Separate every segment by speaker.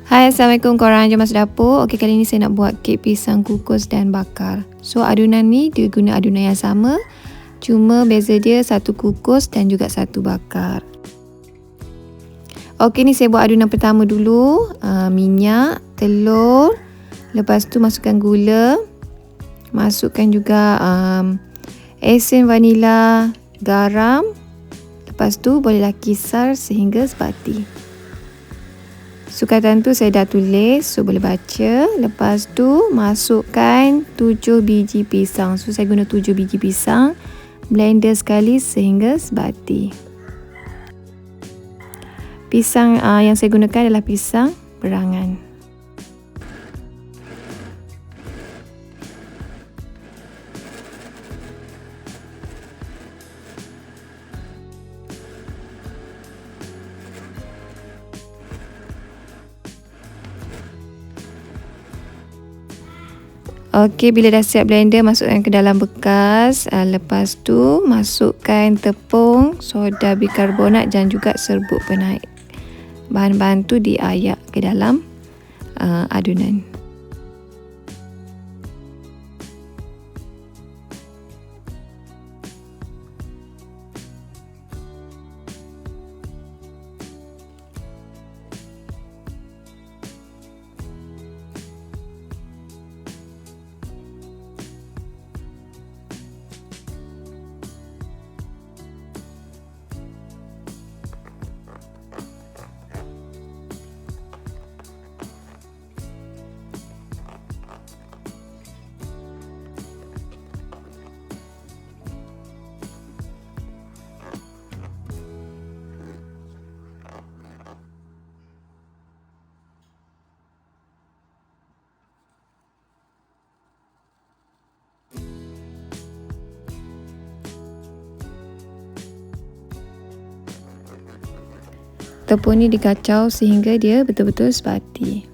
Speaker 1: Hai, Assalamualaikum korang, jom masuk dapur. Okey, kali ni saya nak buat kek pisang kukus dan bakar. So, adunan ni dia guna adunan yang sama, cuma beza dia satu kukus dan juga satu bakar. Okey, ni saya buat adunan pertama dulu. Minyak, telur, lepas tu masukkan gula, masukkan juga esen vanila, garam. Lepas tu bolehlah kisar sehingga sebati. Sukatan tu saya dah tulis, so boleh baca. Lepas tu masukkan 7 biji pisang. So saya guna 7 biji pisang. Blender sekali sehingga sebati. Pisang yang saya gunakan adalah pisang berangan. Okey, bila dah siap blender, masukkan ke dalam bekas. Lepas tu masukkan tepung, soda bikarbonat dan juga serbuk penaik. Bahan-bahan tu diayak ke dalam adunan. Tepung ni dikacau sehingga dia betul-betul sebati.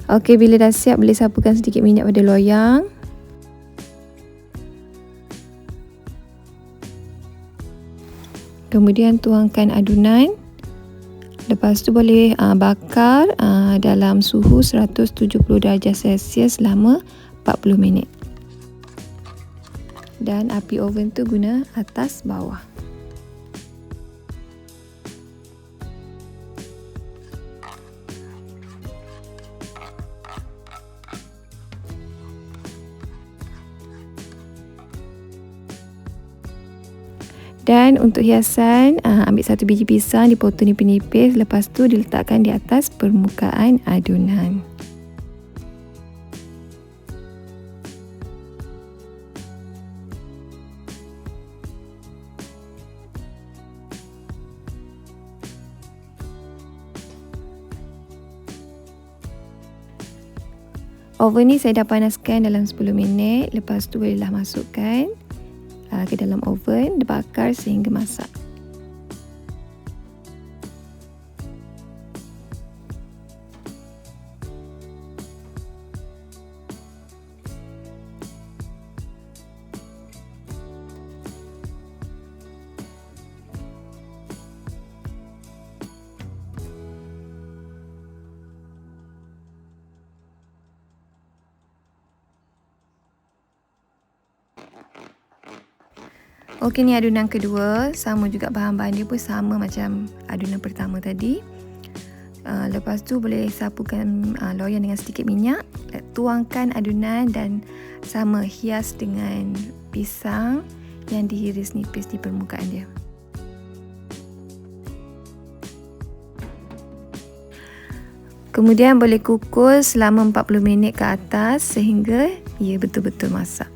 Speaker 1: Okey, bila dah siap boleh sapukan sedikit minyak pada loyang. Kemudian tuangkan adunan. Lepas tu boleh bakar dalam suhu 170 darjah Celsius selama 40 minit. Dan api oven tu guna atas bawah. Dan untuk hiasan, ambil satu biji pisang, dipotong nipis-nipis. Lepas tu diletakkan di atas permukaan adunan. Oven ni saya dah panaskan dalam 10 minit. Lepas tu bolehlah masukkan ke dalam oven, dibakar sehingga masak. Okey, ni adunan kedua, sama juga bahan-bahan dia pun sama macam adunan pertama tadi. Lepas tu boleh sapukan loyang dengan sedikit minyak, tuangkan adunan dan sama hias dengan pisang yang dihiris nipis di permukaan dia. Kemudian boleh kukus selama 40 minit ke atas sehingga ia betul-betul masak.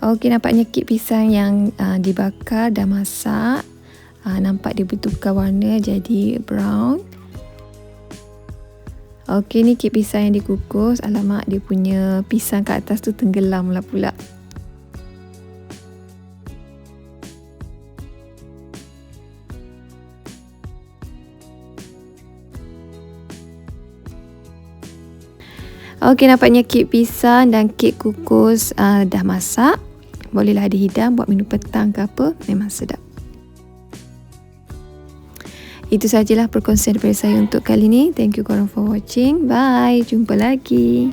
Speaker 1: Okey, nampaknya kek pisang yang dibakar dah masak. Nampak dia bertukar warna jadi brown. Okey, ni kek pisang yang dikukus. Alamak, dia punya pisang kat atas tu tenggelam lah pula. Okey, nampaknya kek pisang dan kek kukus dah masak. Bolehlah dihidang buat minum petang ke apa. Memang sedap. Itu sajalah perkongsian daripada saya untuk kali ni. Thank you korang for watching. Bye. Jumpa lagi.